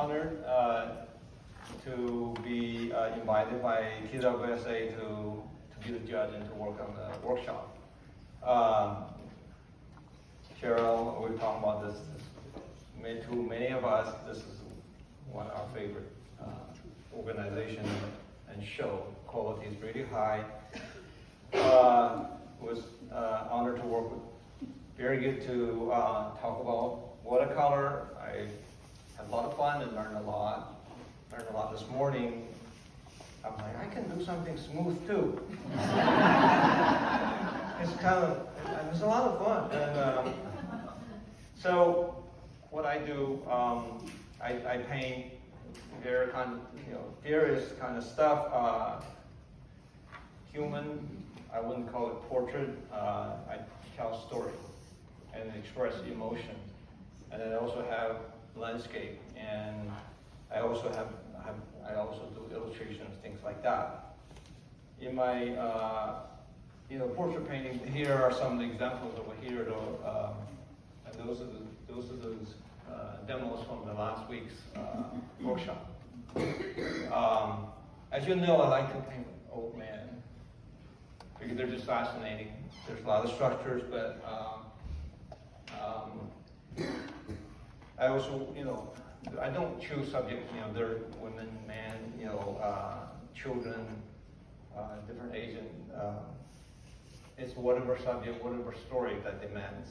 honored to be invited by TWSA to be the judge and to work on the workshop. Cheryl, we're talking about this. To many of us, this is one of our favorite organization and show. Quality is really high. Was honored to work with. Very good to talk about watercolor. I had a lot of fun and learned a lot. Learned a lot this morning. I'm like, I can do something smooth too. It's a lot of fun. And so what I do, I paint various kind of stuff. Human, I wouldn't call it portrait. I tell story and express emotion. And then I also have landscape, and I also do illustrations, things like that. In my portrait painting, here are some of the examples over here, though, and those are those demos from the last week's workshop. As you know, I like to paint old men because they're just fascinating. There's a lot of structures, but I also, I don't choose subjects. They're women, men, children, different age, and it's whatever subject, whatever story that demands.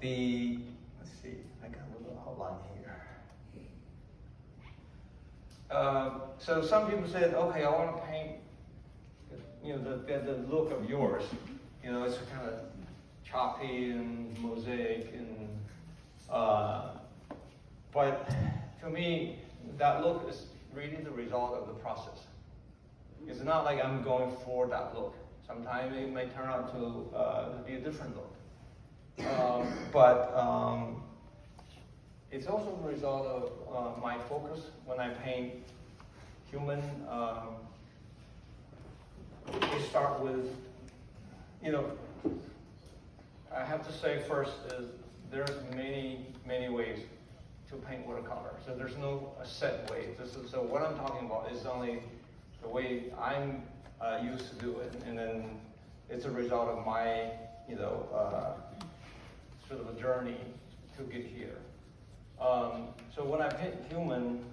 Let's see, I got a little outline here. So some people said, okay, I want to paint, the look of yours. It's kind of choppy and mosaic, and but to me, that look is really the result of the process. It's not like I'm going for that look. Sometimes it may turn out to be a different look. But it's also the result of my focus when I paint human. We start with, I have to say first is there's many ways to paint watercolor. So there's no set way. So what I'm talking about is only the way I'm used to do it, and then it's a result of my, sort of a journey to get here. So when I paint human,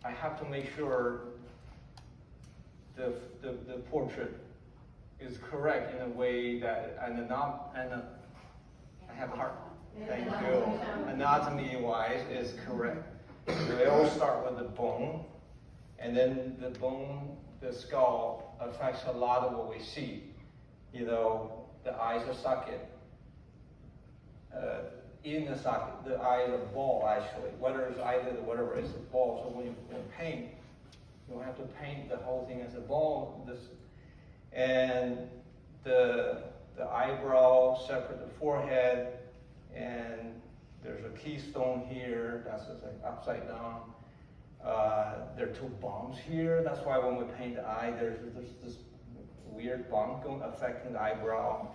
I have to make sure the portrait is correct in a way that I have heart. Thank you. Anatomy-wise is correct. So they all start with the bone, and then the bone, the skull affects a lot of what we see. The eyes are socket. In the socket, the eye is a ball actually. Whether it's eyelid or whatever, it's a ball. So when you paint, you have to paint the whole thing as a ball. And the eyebrow separate the forehead, and there's a keystone here. That's just like upside down. There are two bumps here. That's why when we paint the eye, there's this weird bump affecting the eyebrow.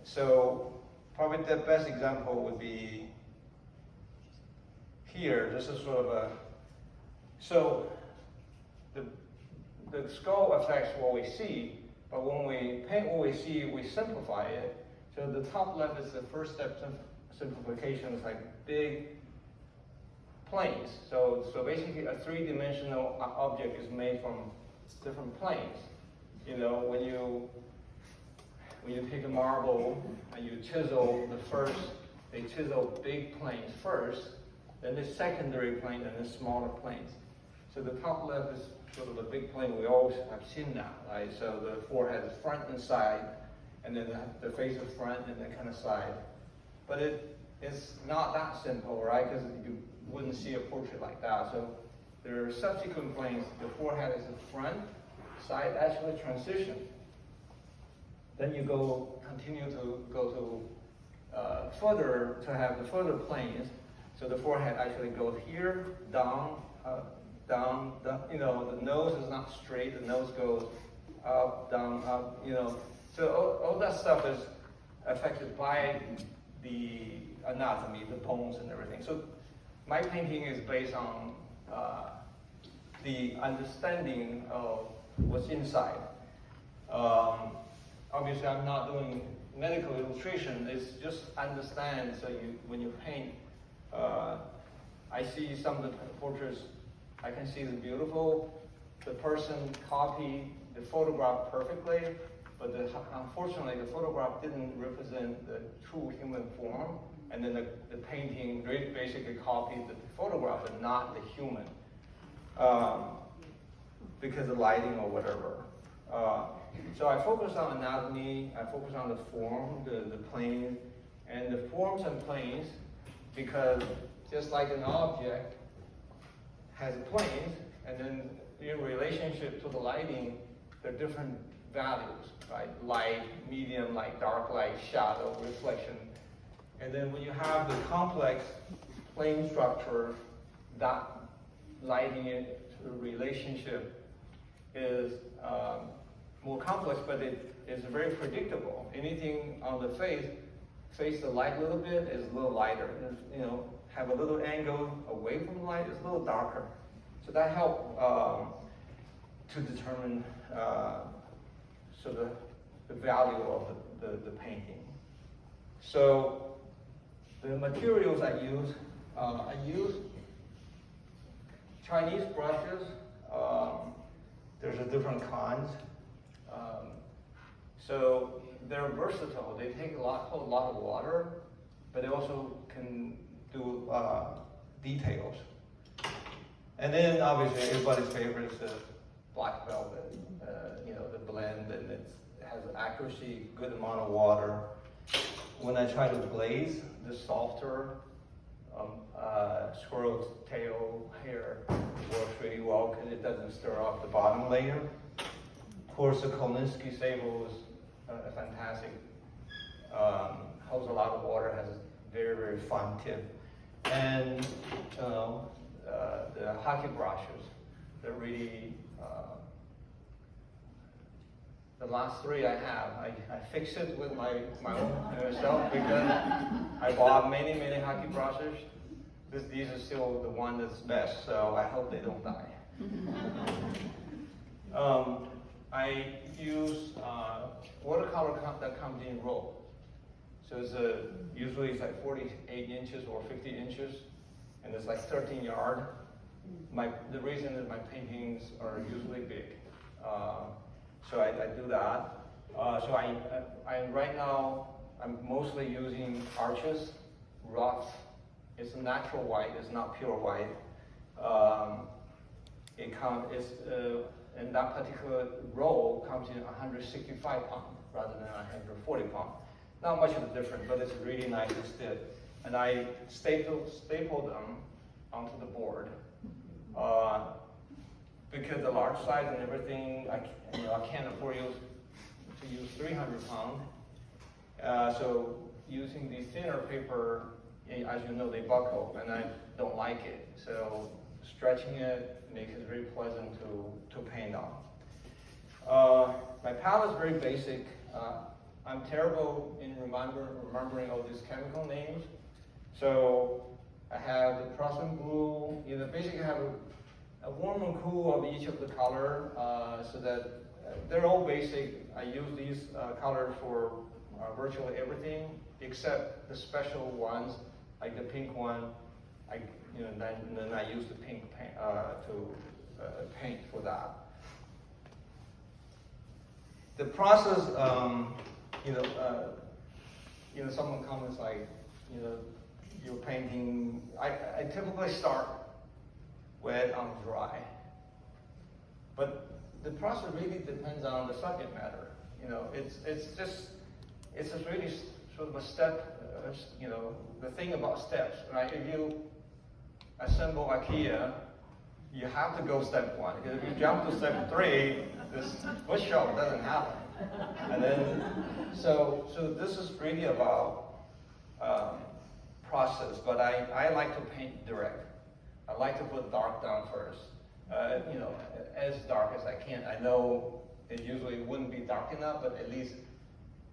So probably the best example would be here. This is sort of so the skull affects what we see, but when we paint what we see, we simplify it. So the top left is the first step simplification. It's like big planes. So basically a three-dimensional object is made from different planes. When you take a marble and you chisel they chisel big planes first, then the secondary plane, and the smaller planes. So the top left is sort of a big plane. We always have seen that, right? So the forehead is front and side, and then the face is front and then kind of side. But it's not that simple, right? Because you wouldn't see a portrait like that. So there are subsequent planes. The forehead is the front, side actually transition. Then you continue to go to further, to have the further planes. So the forehead actually goes here, down, down, the nose is not straight, the nose goes up, down, up, So all that stuff is affected by the anatomy, the bones and everything. So my painting is based on the understanding of what's inside. Obviously, I'm not doing medical illustration. It's just understand. So when you paint, I see some of the portraits. I can see it's beautiful. The person copied the photograph perfectly, but unfortunately, the photograph didn't represent the true human form. And then the painting basically copied the photograph, but not the human, because of lighting or whatever. So I focus on anatomy, I focus on the form, the plane, and the forms and planes, because just like an object has planes, and then in relationship to the lighting, there are different values, right? Light, medium light, dark light, shadow, reflection. And then when you have the complex plane structure, that lighting it to the relationship is more complex, but it is very predictable. Anything on the face the light a little bit, is a little lighter. You know, have a little angle away from the light, it's a little darker. So that helped to determine the value of the painting. So the materials I use Chinese brushes. There's a different kinds. So they're versatile. They take a lot of water, but they also can do details. And then obviously everybody's favorite is the black velvet. You know, the blend, and it has accuracy, good amount of water. When I try to glaze, the softer squirrel's tail hair works really well because it doesn't stir off the bottom layer. Of course, the Kolinsky sable is fantastic. Holds a lot of water, has a very, very fine tip. And the hockey brushes, they're really, the last three I have, I fixed it with my own self because I bought many hockey brushes. These are still the one that's best, so I hope they don't die. I use watercolor that comes in roll. So it's usually it's like 48 inches or 50 inches, and it's like 13 yards. The reason is my paintings are usually big. So I do that. So I right now, I'm mostly using arches, rough. It's natural white, it's not pure white. And that particular roll comes in 165 pounds rather than 140 pounds. Not much of a difference, but it's really nice and stiff. And I staple them onto the board. Because the large size and everything, I can't afford to use 300 pounds. So using the thinner paper, as you know, they buckle, and I don't like it. So stretching it makes it very pleasant to paint on. My palette is very basic. I'm terrible in remembering all these chemical names. So I have the Prussian blue. Basically I have a warm and cool of each of the color, so that they're all basic. I use these colors for virtually everything except the special ones, like the pink one. Then I use the pink paint, to paint for that. The process, someone comments like, you're painting. I typically start wet on dry, but the process really depends on the subject matter. It's just really sort of a step. The thing about steps, right? If you assemble IKEA, you have to go step one. Because if you jump to step three, this bookshelf doesn't happen. And then, so this is really about process. But I like to paint direct. I like to put dark down first. As dark as I can. I know it usually wouldn't be dark enough, but at least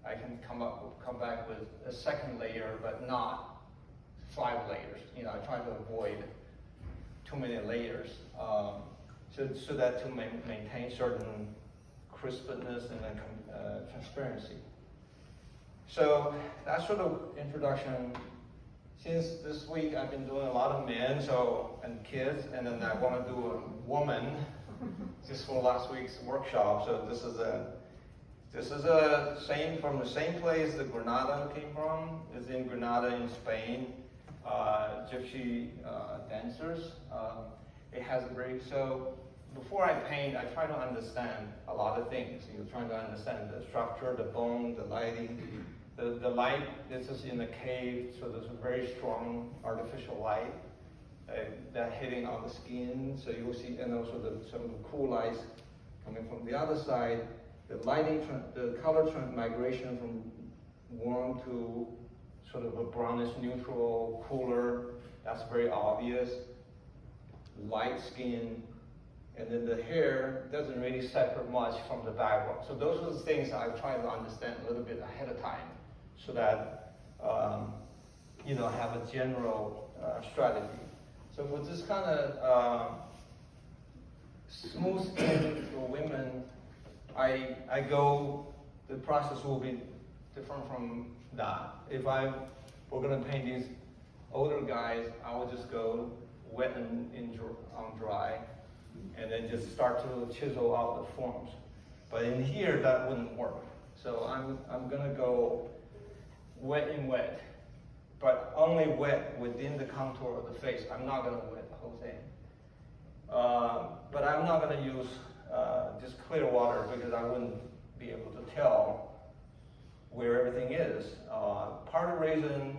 I can come back with a second layer, but not 5 layers. I try to avoid too many layers, so that to maintain certain crispness and then transparency. So that's sort of introduction. Since this week I've been doing a lot of men and kids, and then I want to do a woman just for last week's workshop. So this is from the same place that Granada came from. It's in Granada in Spain. Gypsy dancers. It has so before I paint, I try to understand a lot of things. You're trying to understand the structure, the bone, the lighting. The light, this is in the cave, so there's a very strong artificial light that hitting on the skin. So you'll see, and also some of the cool lights coming from the other side. The lighting, the color migration from warm to sort of a brownish neutral, cooler, that's very obvious. Light skin, and then the hair doesn't really separate much from the background. So those are the things I try to understand a little bit ahead of time, so that have a general strategy. So for this kind of smooth skin for women, the process will be different from that. If we're gonna paint these older guys, I will just go wet on dry, and then just start to chisel out the forms. But in here, that wouldn't work. So I'm gonna go wet in wet, but only wet within the contour of the face. I'm not gonna wet the whole thing. But I'm not gonna use just clear water, because I wouldn't be able to tell where everything is. Part of the reason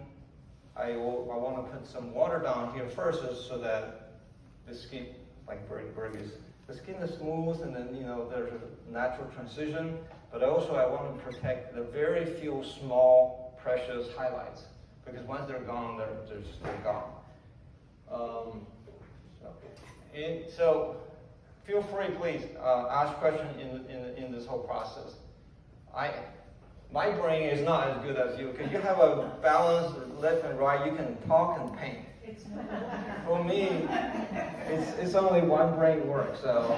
I want to put some water down here first is so that the skin, like Burgess, the skin is smooth, and then there's a natural transition. But also I want to protect the very few small precious highlights, because once they're gone, they're gone. So feel free, please, ask questions in this whole process. My brain is not as good as you, because you have a balance left and right. You can talk and paint. For me, it's only one brain work. So.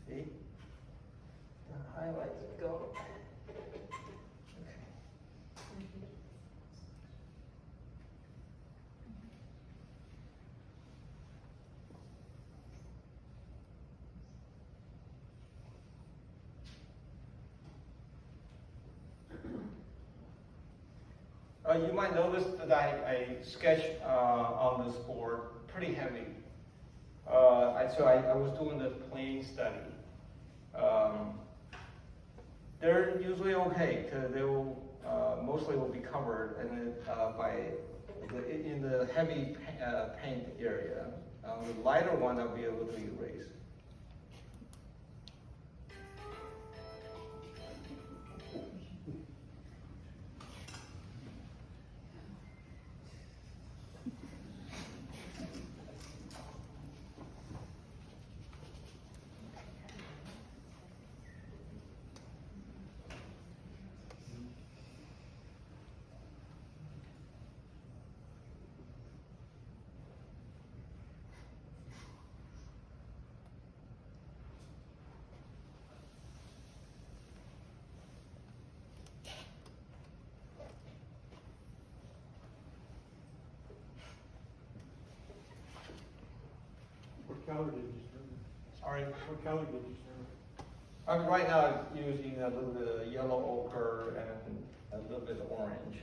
See? The highlights go. You might notice that I sketched on this board pretty heavy. I was doing the plane study. They're usually okay, because they will mostly will be covered in the heavy paint area. The lighter one I'll be able to erase. What color did you start with? Sorry? What color did you start with? Right now, I'm using a little bit of yellow ochre and a little bit of orange.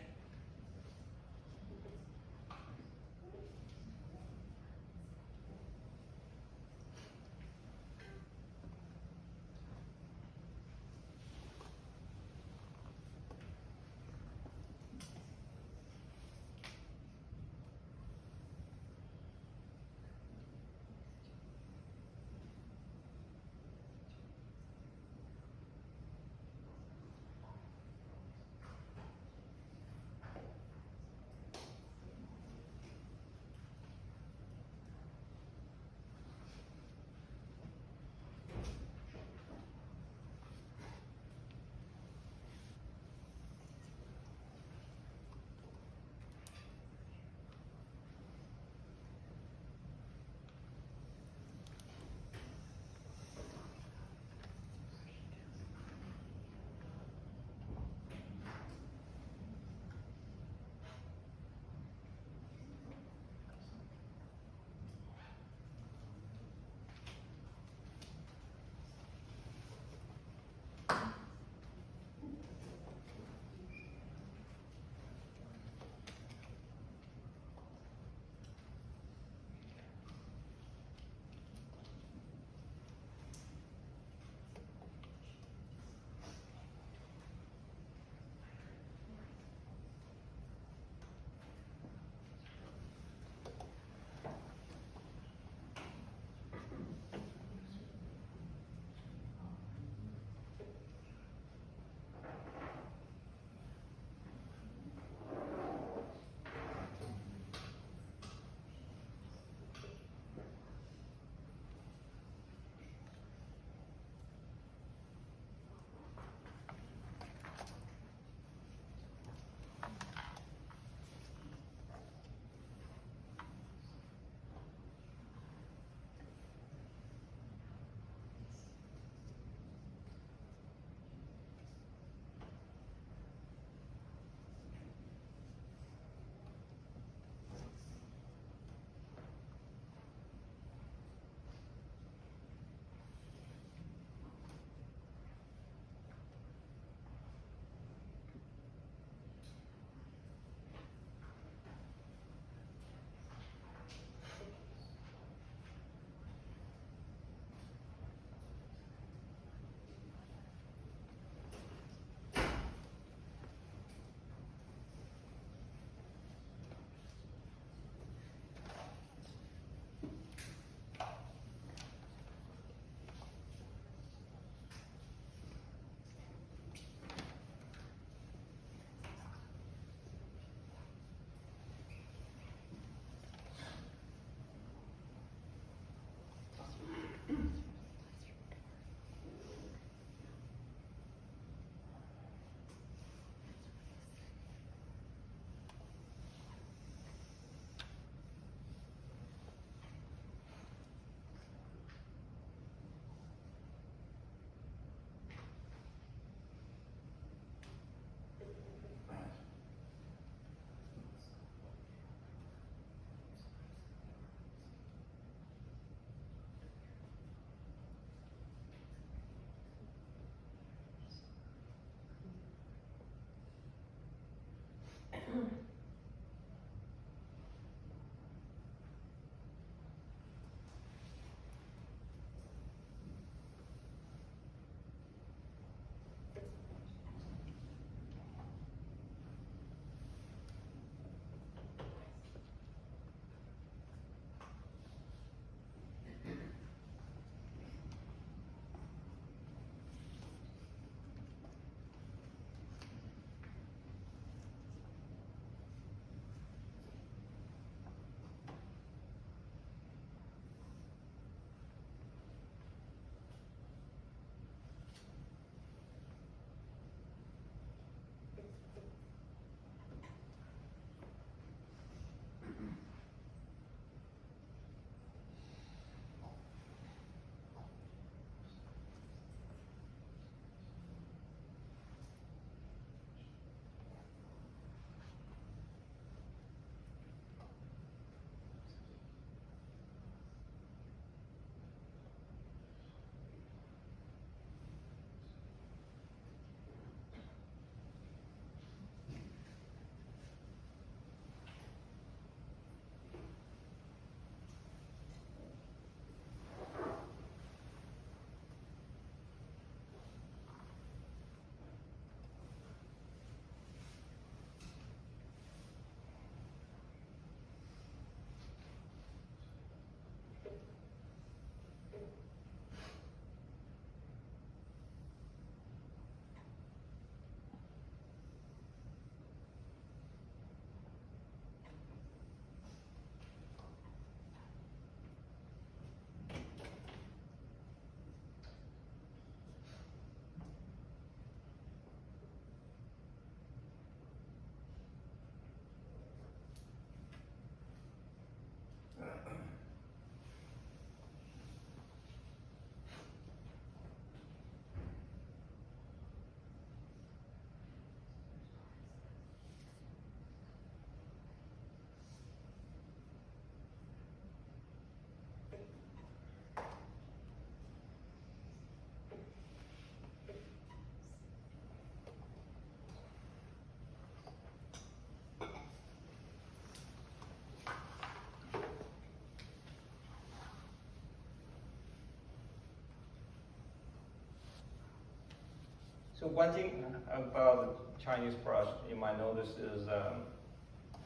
So one thing about the Chinese brush you might notice is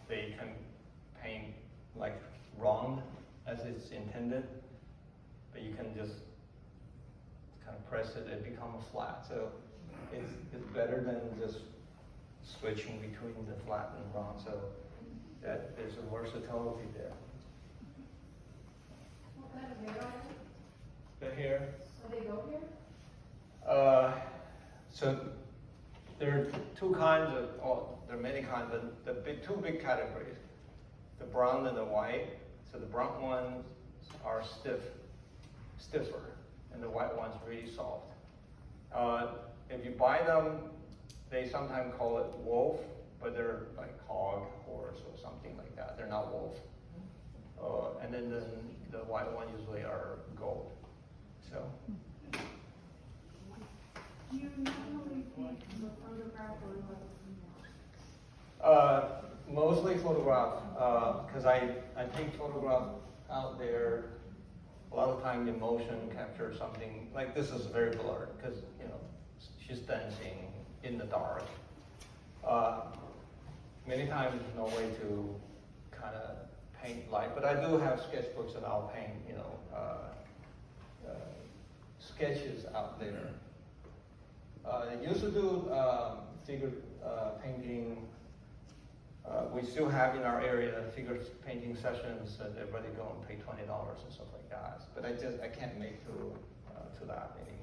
they can paint like round as it's intended, but you can just kind of press it, it becomes flat. So it's better than just switching between the flat and round. So that there's a versatility there. What kind of hair are The hair. So they go here? So there are two kinds of, oh, there are many kinds, but the two big categories, the brown and the white. So the brown ones are stiffer, and the white ones really soft. If you buy them, they sometimes call it wolf, but they're like hog, horse, or something like that. They're not wolf. And then the white ones usually are gold. So. Do you normally paint from a photograph or Mostly photograph, because I take photograph out there. A lot of time in motion capture something like this is very blurred because she's dancing in the dark. Many times there's no way to kind of paint light, but I do have sketchbooks that I'll paint sketches out there. I used to do figure painting. We still have in our area figure painting sessions that everybody go and pay $20 and stuff like that. But I can't make to that anymore.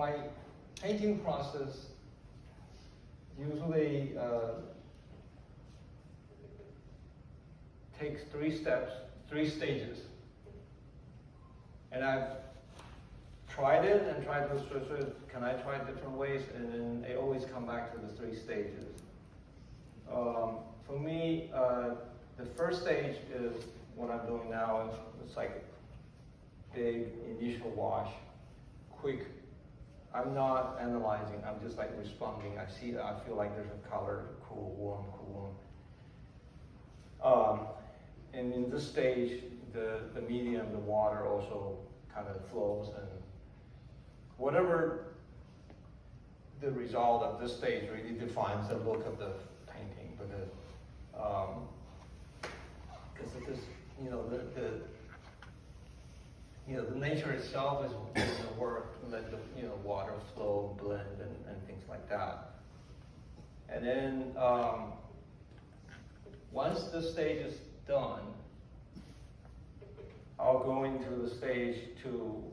my painting process usually takes 3 steps, 3 stages. And I've tried it and tried to sort of, can I try different ways? And then they always come back to the 3 stages. For me, the first stage is what I'm doing now. It's like big initial wash, quick. I'm not analyzing, I'm just like responding. I see, I feel like there's a color, cool, warm, cool, warm. And in this stage, the medium, the water also kind of flows, and whatever the result of this stage really defines the look of the painting. Because you know, the nature itself is the work, let the water flow, blend, and things like that. And then once the stage is done, I'll go into the stage to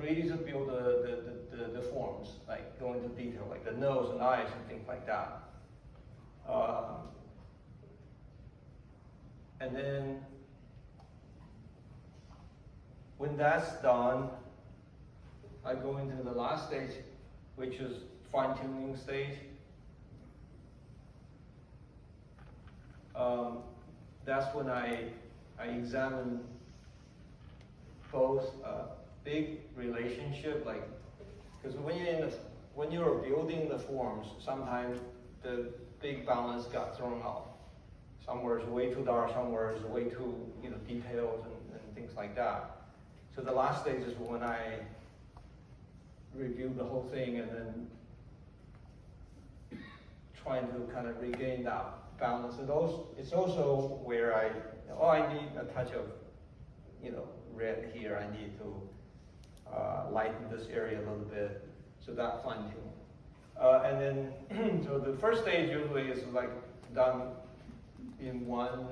really to build the forms, like go into detail, like the nose and eyes and things like that. And then when that's done, I go into the last stage, which is fine-tuning stage. That's when I examine both big relationship, like, because when you're building the forms, sometimes the big balance got thrown off. Somewhere is way too dark, somewhere is way too detailed and things like that. So the last stage is when I review the whole thing and then trying to kind of regain that balance. And it's also where I need a touch of red here. I need to lighten this area a little bit. So that fine tune. And then so the first stage usually is like done in one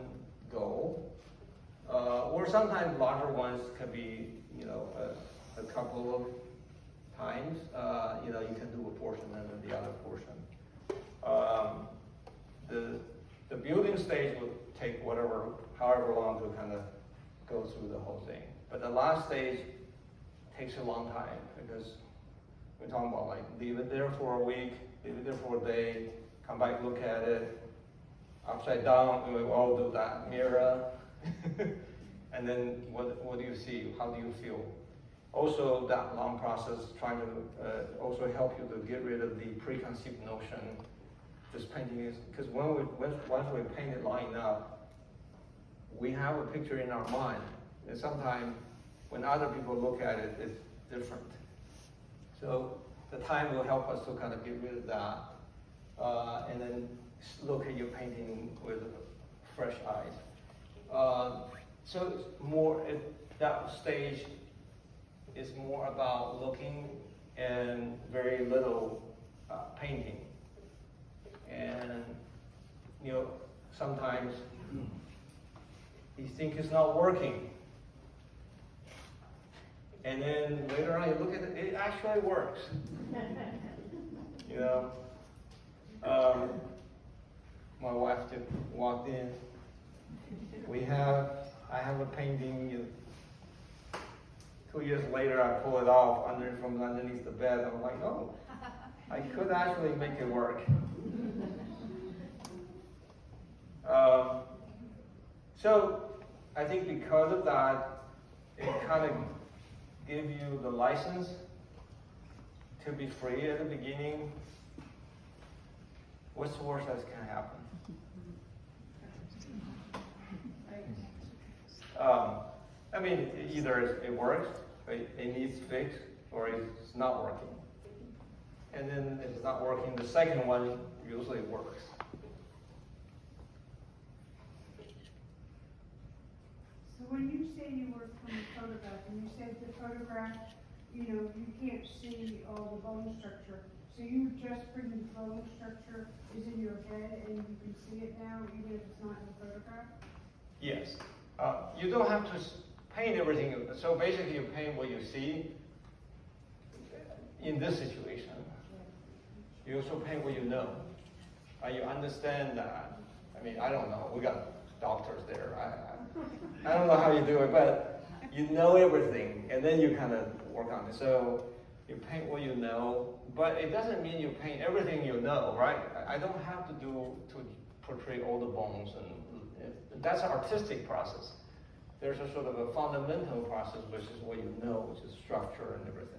go. Or sometimes larger ones can be, a couple of times. You can do a portion and then the other portion. The building stage would take however long to kind of go through the whole thing. But the last stage takes a long time because we're talking about like leave it there for a week, leave it there for a day, come back, look at it, upside down, we all do that, mirror. And then what do you see? How do you feel? Also, that long process trying to also help you to get rid of the preconceived notion. This painting is, because once we paint it long enough, we have a picture in our mind. And sometimes when other people look at it, it's different. So the time will help us to kind of get rid of that. And then look at your painting with fresh eyes. So it's more, that stage is more about looking and very little painting. And sometimes you think it's not working. And then later on you look at it, it actually works. My wife just walked in. I have a painting. 2 years later, I pull it off from underneath the bed. I'm like, oh, I could actually make it work. So I think because of that, it kind of gives you the license to be free at the beginning. What's the worst that can happen? I mean, either it works, it needs fixed, or it's not working. And then if it's not working, the second one usually works. So when you say you work from the photograph, and you said the photograph, you can't see all the bone structure. So you just bring the bone structure is in your head and you can see it now, even if it's not in the photograph? Yes. You don't have to paint everything, so basically you paint what you see in this situation. You also paint what you know. You understand that. I mean, I don't know, we got doctors there. I don't know how you do it, but you know everything, and then you kind of work on it. So you paint what you know, but it doesn't mean you paint everything you know, right? I don't have to portray all the bones, and that's an artistic process. There's a sort of a fundamental process, which is what you know, which is structure and everything.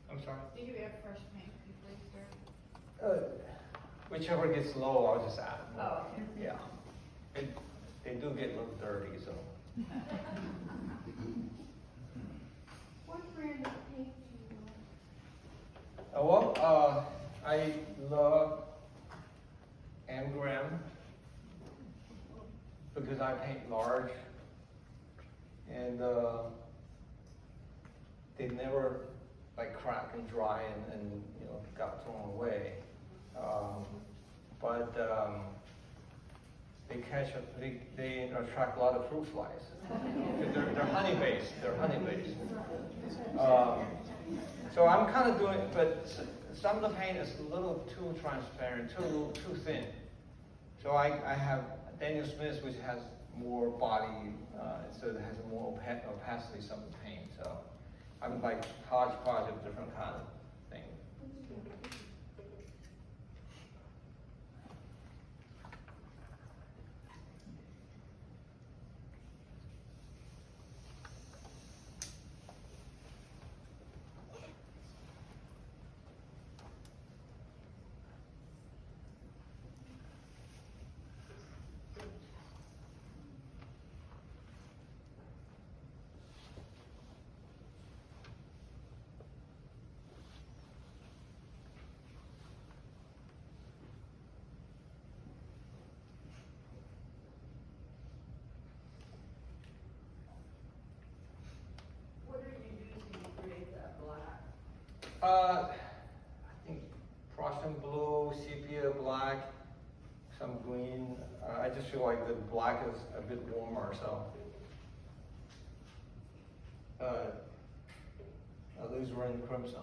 I'm sorry? Did you add fresh paint before you started? Whichever gets low, I'll just add more. Oh, okay. Yeah. They do get a little dirty, so. What brand of paint do you like? Well, I love Amgram because I paint large, and they never like crack and dry and got thrown away. But they attract a lot of fruit flies. They're honey based. So I'm kind of doing, but some of the paint is a little too transparent, too thin. So I have Daniel Smith, which has more body, so it has more opacity, some of the paint. So I'm like hodgepodge of different kind of things. What are you using to create that black? I think Prussian blue, sepia black, some green. I just feel like the black is a bit warmer, so. Alizarin crimson.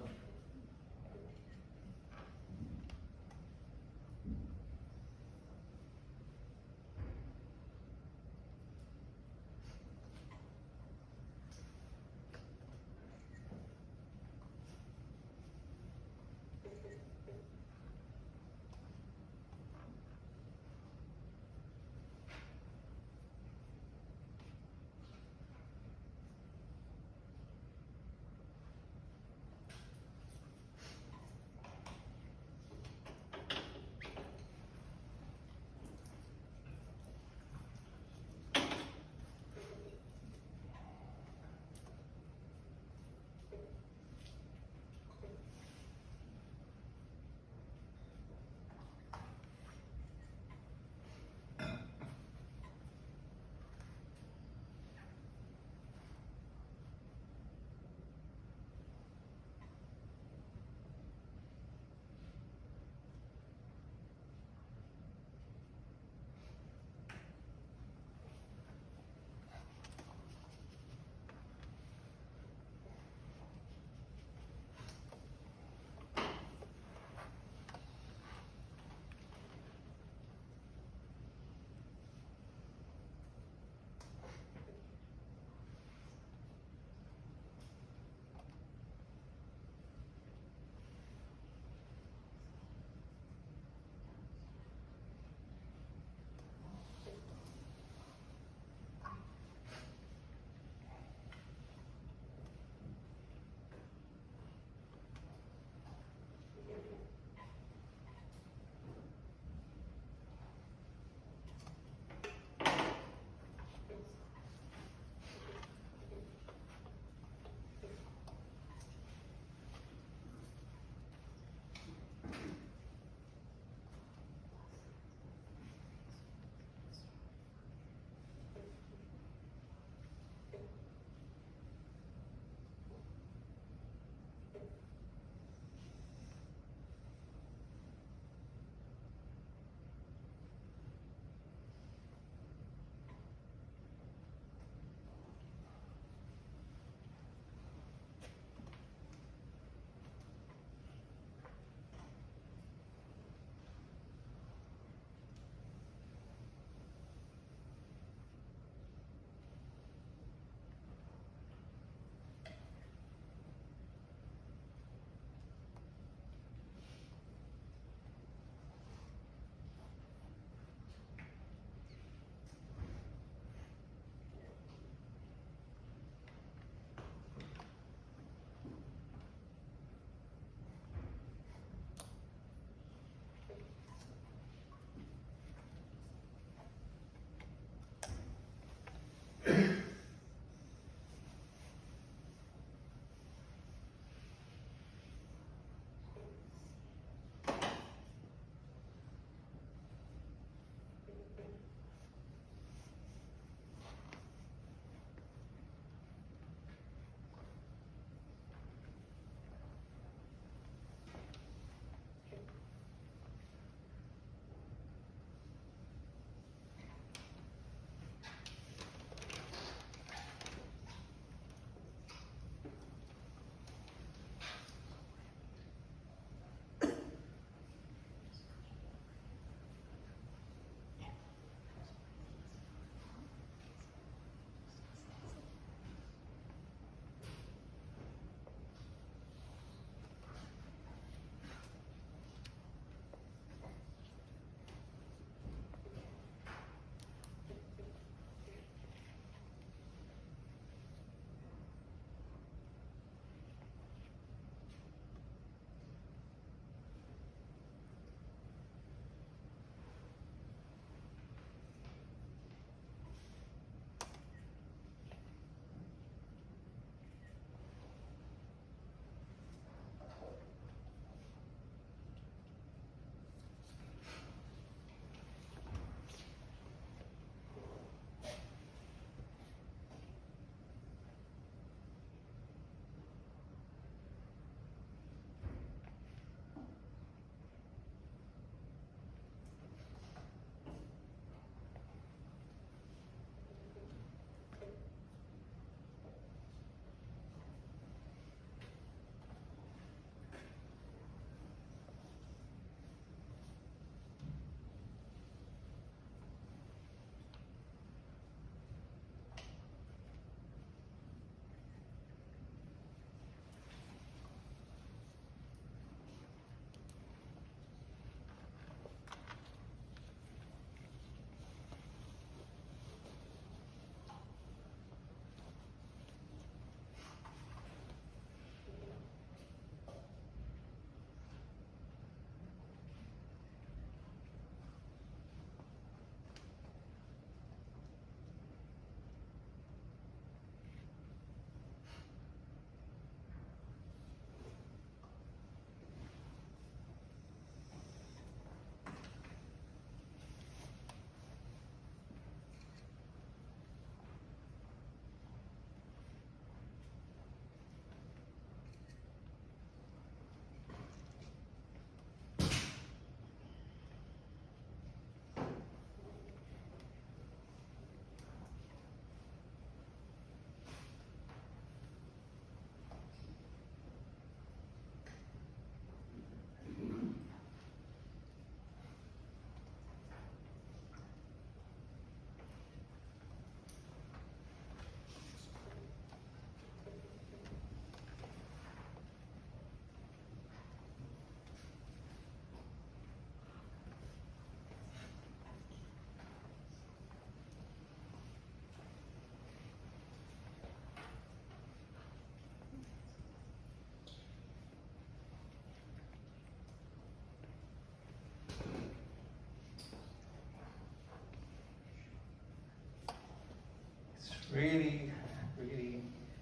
really, really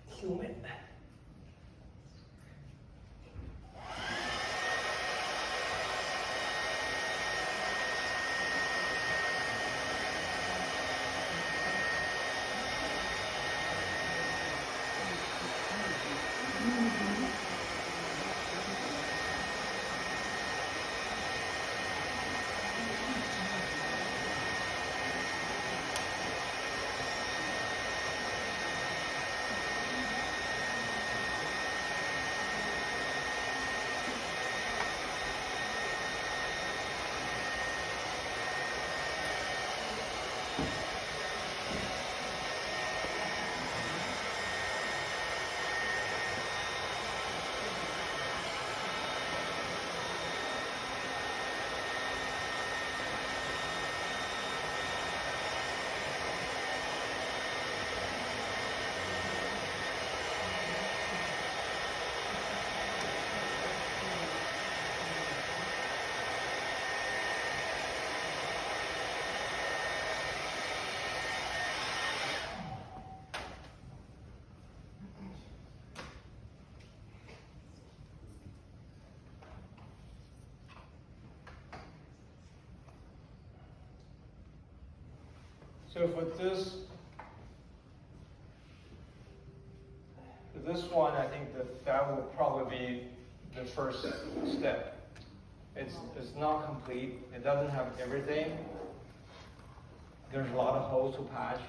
humid. So for this one, I think that would probably be the first step. It's not complete. It doesn't have everything. There's a lot of holes to patch.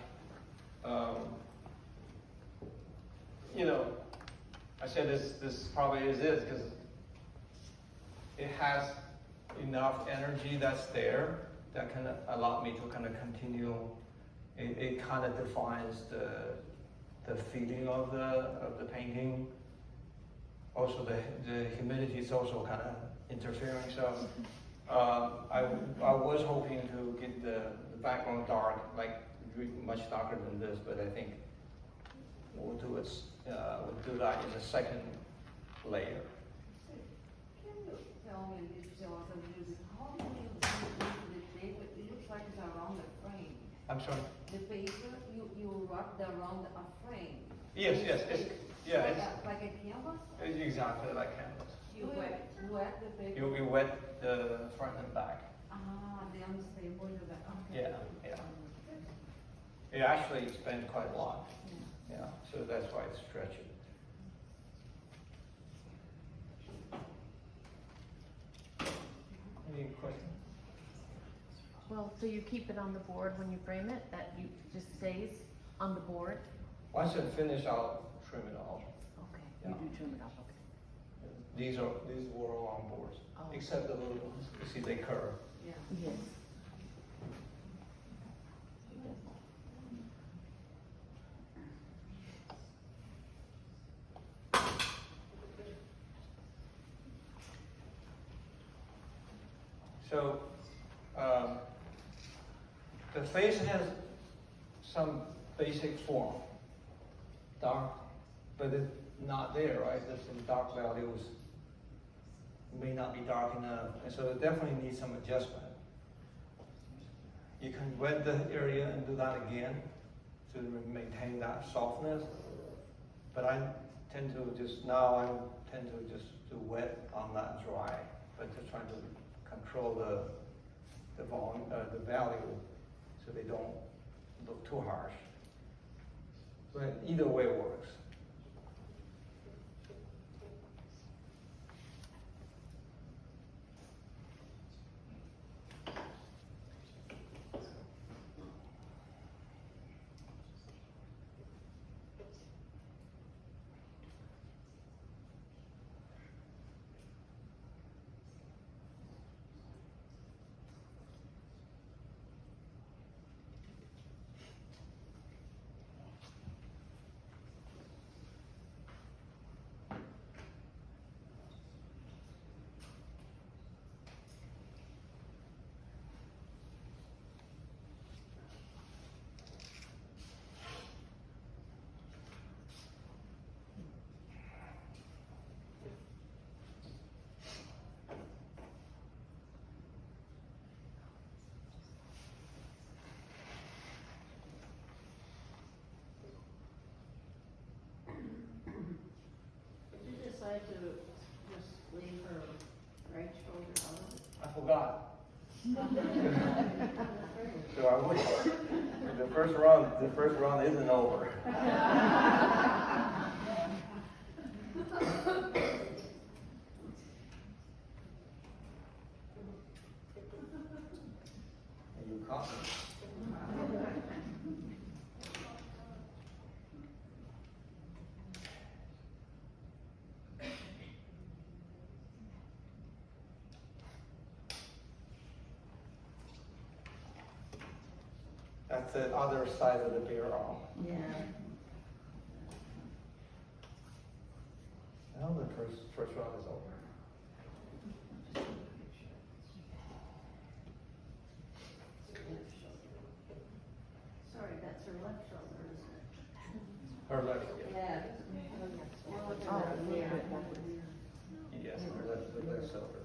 You know, I said this probably is it because it has enough energy that's there that can allow me to kind of continue. It kind of defines the feeling of the painting. Also, the humidity is also kind of interfering. So I was hoping to get the background dark, like much darker than this, but I think we'll do that in the second layer. Can you tell me, if you also use, how do you use the paper? It looks like it's around the frame. I'm sorry. The paper, you wrap it around a frame. Yes, it's Like a canvas? exactly like canvas. You wet the paper? You wet the front and back. Then stable to the, okay. Yeah. It actually spent quite a lot. Yeah, so that's why it's stretchy. Any questions? Well, so you keep it on the board when you frame it, that you just stays on the board? Once it's finished, I'll trim it off. Okay, Yeah. you do trim it off, okay. These were all on boards, Oh. except the little ones. You see, they curve. Yeah. Yes. So, the face has some basic form, dark, but it's not there, right? There's some dark values, may not be dark enough, and so it definitely needs some adjustment. You can wet the area and do that again to maintain that softness, but I tend to just do wet on that dry, but just trying to control the volume, the value, so they don't look too harsh. But either way works. forgot. So I wish the first round isn't over. And you caught me. That's the other side of the barrel. Yeah. Now the first round is over. Sorry, that's her left shoulder, isn't it? Her left, Yeah. We're looking Oh, at a it little here. bit backwards. yes, her left shoulder.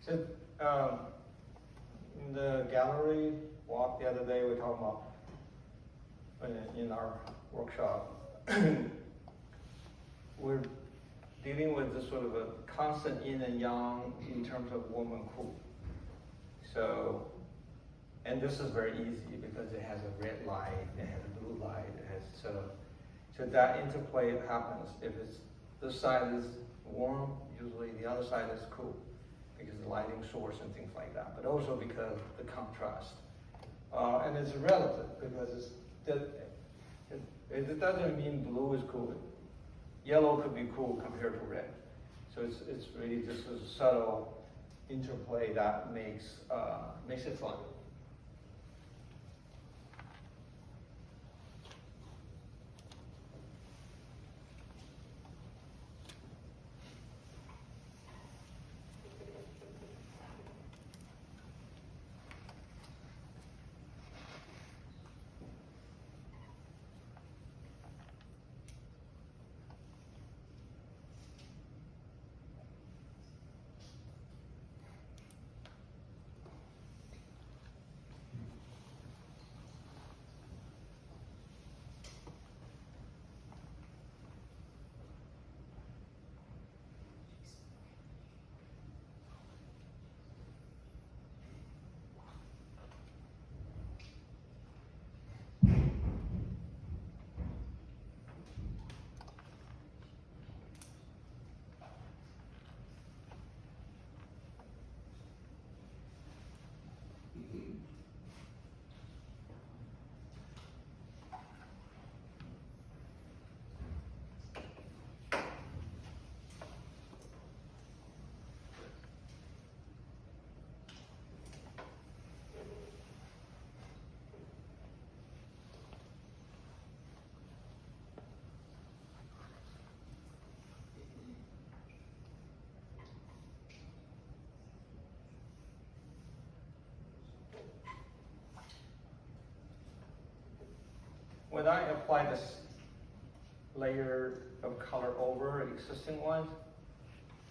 So, in the gallery walk the other day, we talked about, in our workshop, we're dealing with this sort of a constant yin and yang in terms of woman ku. So, And this is very easy because it has a red light, it has a blue light, it has so that interplay happens. If it's this side is warm, usually the other side is cool because the lighting source and things like that. But also because the contrast, and it's relative because it doesn't mean blue is cool. Yellow could be cool compared to red. So it's really just a subtle interplay that makes it fun. When I apply this layer of color over existing ones,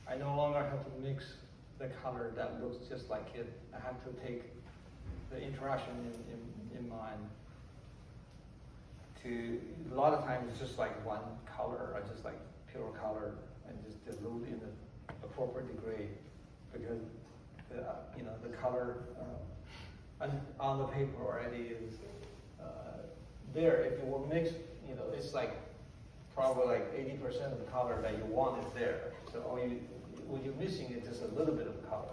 I no longer have to mix the color that looks just like it. I have to take the interaction in mind. A lot of times it's just like one color, I just like pure color and just dilute in the appropriate degree because the color on the paper already is there. If it were mixed, it's like probably like 80% of the color that you want is there. So what you're missing is just a little bit of color.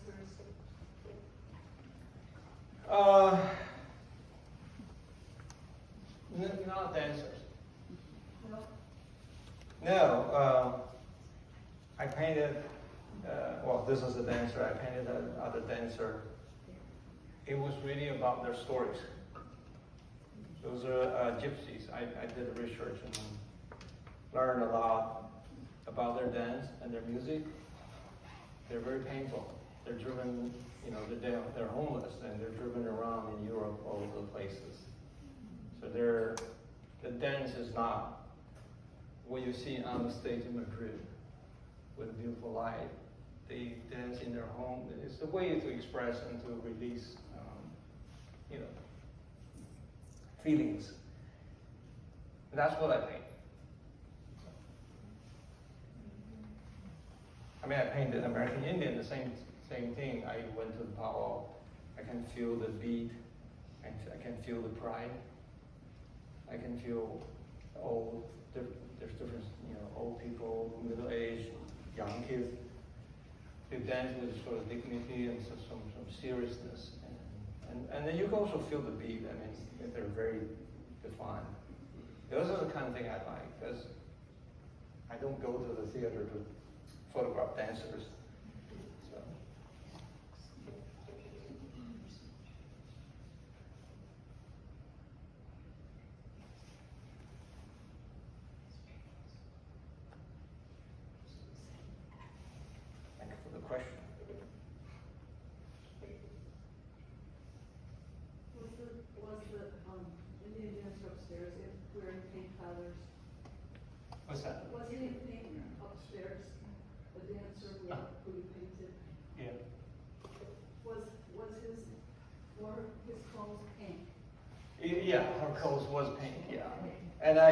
dancers? Not dancers. No? No, I painted, well, this is a dancer, I painted another dancer. It was really about their stories. Those are gypsies. I did research and learned a lot about their dance and their music. They're very painful. They're driven, they're homeless and they're driven around in Europe all over the places. So the dance is not what you see on the stage in Madrid with a beautiful light. They dance in their home. It's a way to express and to release, feelings. And that's what I paint. I mean, I painted American Indian, the same thing. I went to the powwow. I can feel the beat. I can feel the pride. I can feel there's different, old people, middle age, young kids. They dance with sort of dignity and some seriousness. And then you can also feel the beat. I mean, they're very defined. Those are the kind of thing I like, because I don't go to the theater to photograph dancers. So. Thank you for the question. Was the Indian dancer upstairs wearing pink colors? What's that? Was he in pink upstairs? The dancer who you painted? Yeah. Was his clothes pink? Yeah, her clothes was pink. Yeah. And I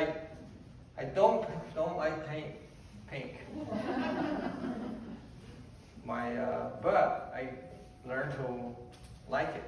don't like pink. But I learned to like it.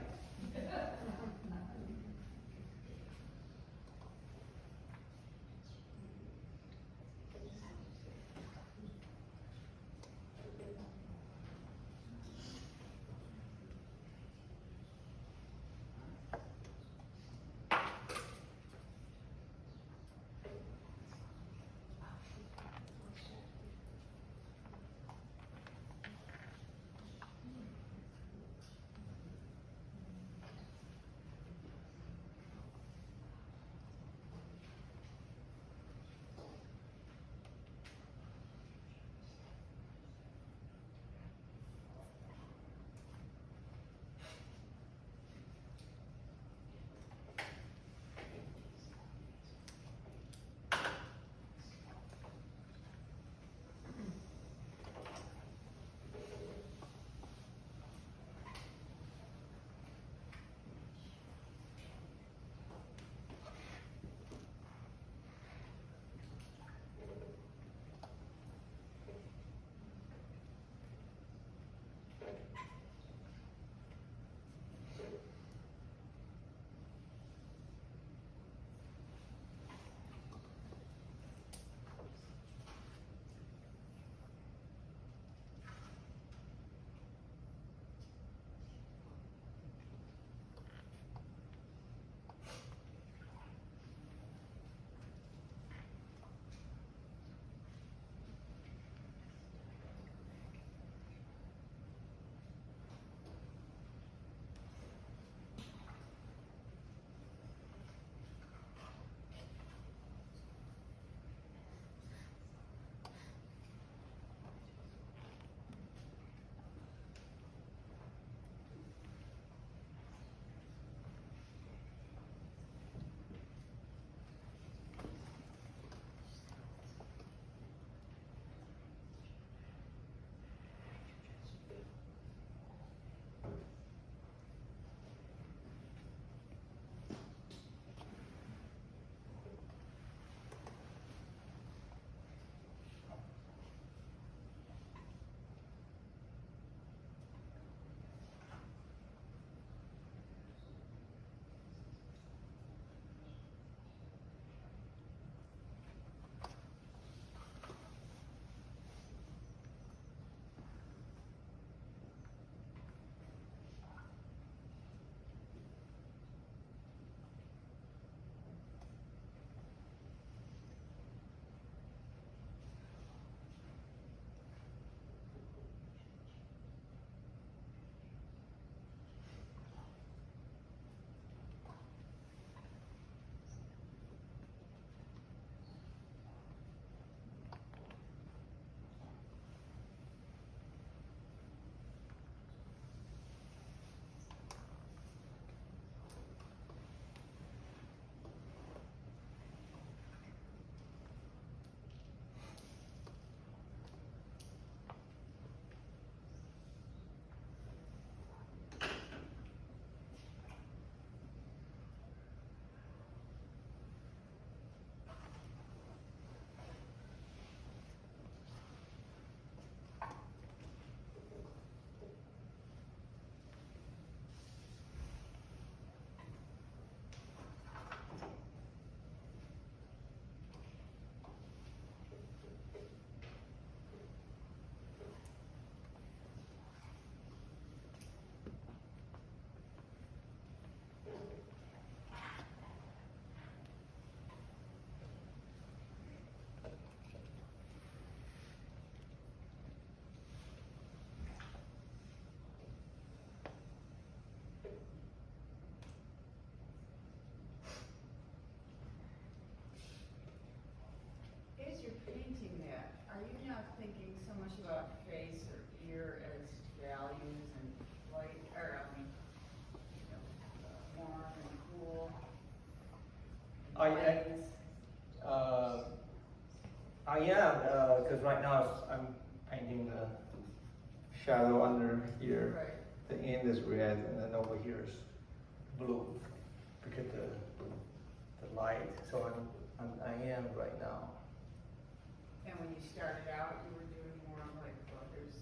I am, because right now I'm painting the shadow under here. Right. The end is red, and then over here is blue, because the light. So I am right now. And when you started out, you were doing more like, well, there's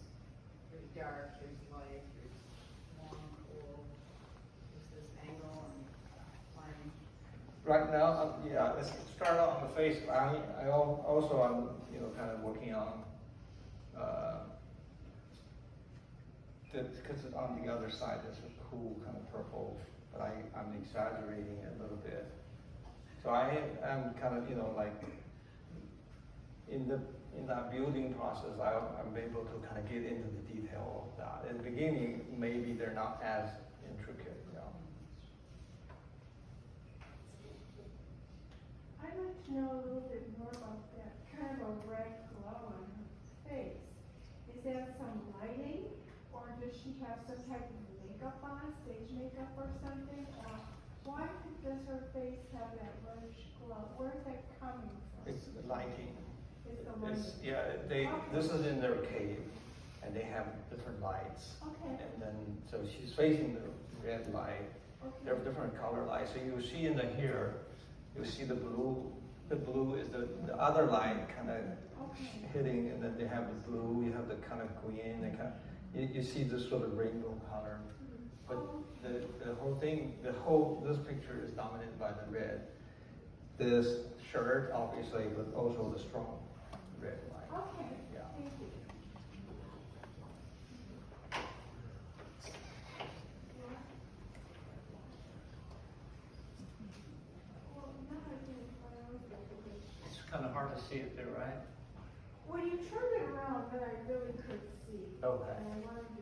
dark, there's light, there's warm, cool, there's this angle and line. Right now, yeah, let's start out on the face. Also I'm, kind of working on, because on the other side there's a cool kind of purple, but I'm exaggerating it a little bit. So I am kind of, like, in that building process, I'm able to kind of get into the detail of that. In the beginning, maybe they're not as intricate, I'd like to know a little bit more about that kind of a red glow on her face. Is that some lighting, or does she have some type of makeup on, stage makeup or something? Or why does her face have that reddish glow? Where's that coming from? It's the lighting. It's the lighting. This is in their cave, and they have different lights. Okay. And then, so she's facing the red light. There are different color lights. So you see in the here, you see the blue. The blue is the other light kind of hitting, and then they have the blue. You have the kind of green. You see this sort of rainbow color. But the whole thing, this picture is dominated by the red. This shirt, obviously, but also the strong red light. Okay, Yeah. thank you. It's kind of hard to see it there, right? Well, you turned it around, but I really could see. Okay. And I wanted to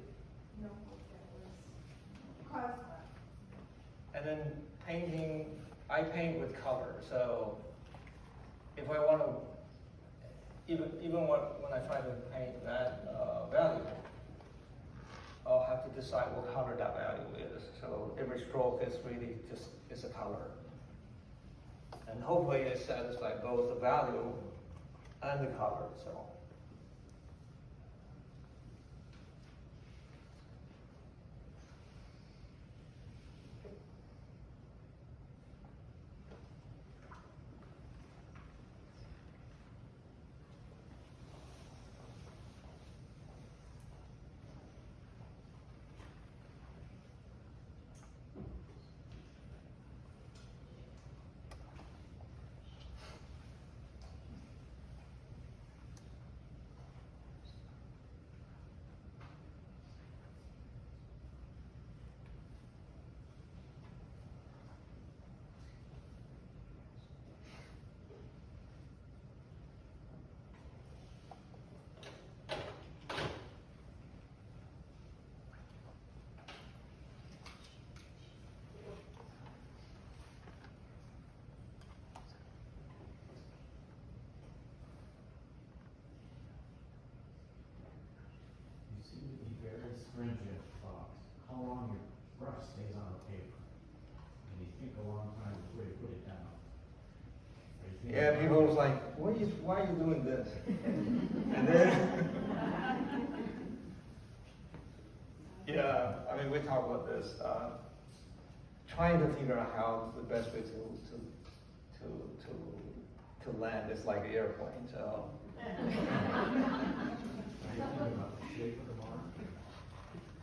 know what that was caused by. And then painting, I paint with color, so if I want to, even when I try to paint that value, I'll have to decide what color that value is. So every stroke is really is a color. And hopefully it satisfies both the value and the color, so. You seem to be very stringent about how long your brush stays on the paper. And you think a long time before you put it down. Are you thinking Yeah, about people it? was like, why are you doing this? And then, yeah, I mean, we talk about this, trying to figure out how the best way to land is like the airplane, so. Are you thinking about the shape of the mark?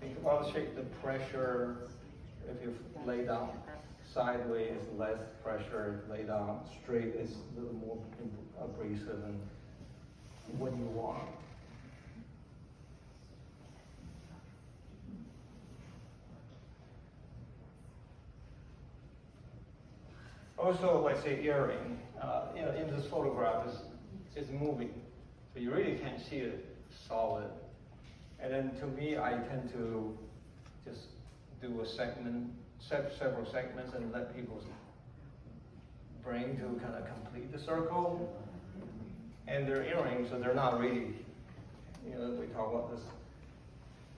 Think about the shape, the pressure, if you lay down sideways, less pressure, lay down straight, is a little more abrasive and what you want. Also, let's say earring, in this photograph is moving, so you really can't see it solid. And then to me, I tend to just do a segment, several segments, and let people's brain to kind of complete the circle. And they're earrings, so they're not really, we talk about this,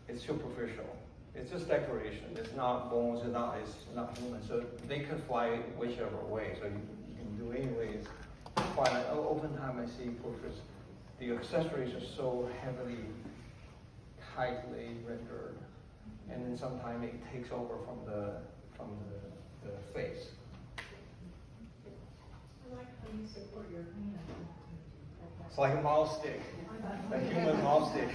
it's superficial. It's just decoration. It's not bones, it's not human. So they can fly whichever way. So you can do anyways. But oftentimes I see portraits, the accessories are so heavily, tightly rendered, and then sometimes it takes over from the face. I like how you support your hand. It's like a mouse stick, a human mouse stick.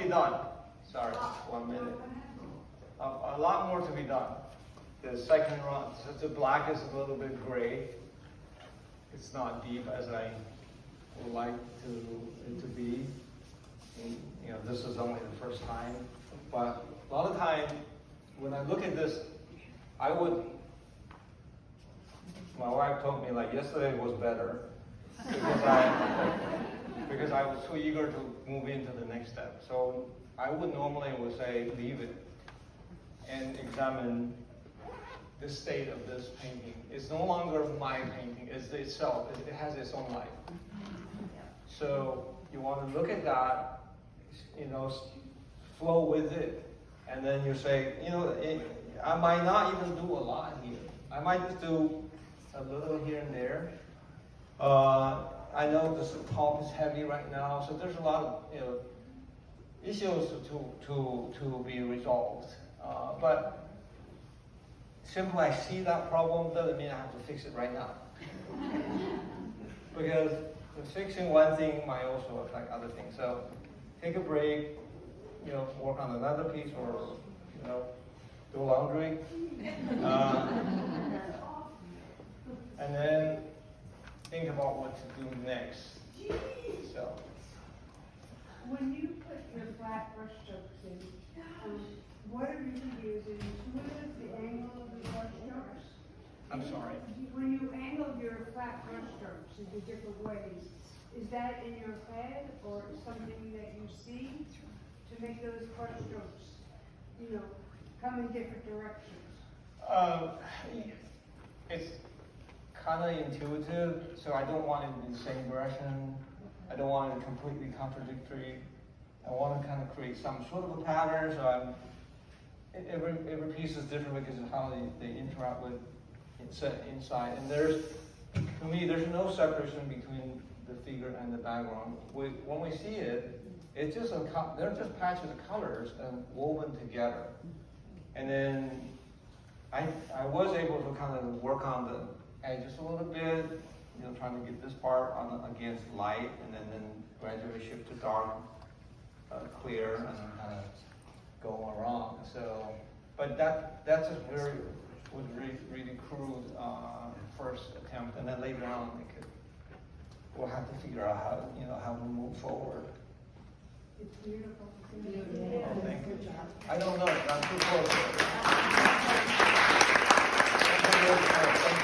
Done. Sorry, 1 minute. A lot more to be done. The second run, the black is a little bit gray. It's not deep as I would like it to be. And, this is only the first time. But a lot of time, when I look at this, my wife told me like yesterday was better because I was so eager to move into the next step. So I would say leave it and examine the state of this painting. It's no longer my painting, it's itself, it has its own life. So you want to look at that, flow with it. And then you say, I might not even do a lot here. I might just do a little here and there. I know this top is heavy right now, so there's a lot of, issues to be resolved. But simply I see that problem doesn't mean I have to fix it right now. Because fixing one thing might also affect other things. So take a break, work on another piece, or do laundry. And then think about what to do next. So. When you put your flat brush strokes in, what are you using? Intuitive, the angle of the brush strokes? I'm sorry. When you angle your flat brush strokes into different ways, is that in your head or something that you see to make those brush strokes, come in different directions? It's kind of intuitive, so I don't want it in the same direction. I don't want it completely contradictory. I want to kind of create some sort of a pattern. So every piece is different because of how they interact with inside. And to me, there's no separation between the figure and the background. When we see it, it's just they're just patches of colors and woven together. And then I was able to kind of work on the edges a little bit, trying to get this part against light, and then gradually shift to dark, clear, and then kind of go around. So, but that's just was really crude first attempt, and then later on we'll have to figure out how to move forward. It's beautiful. Oh, thank you. I don't know. I'm too close. Thank you.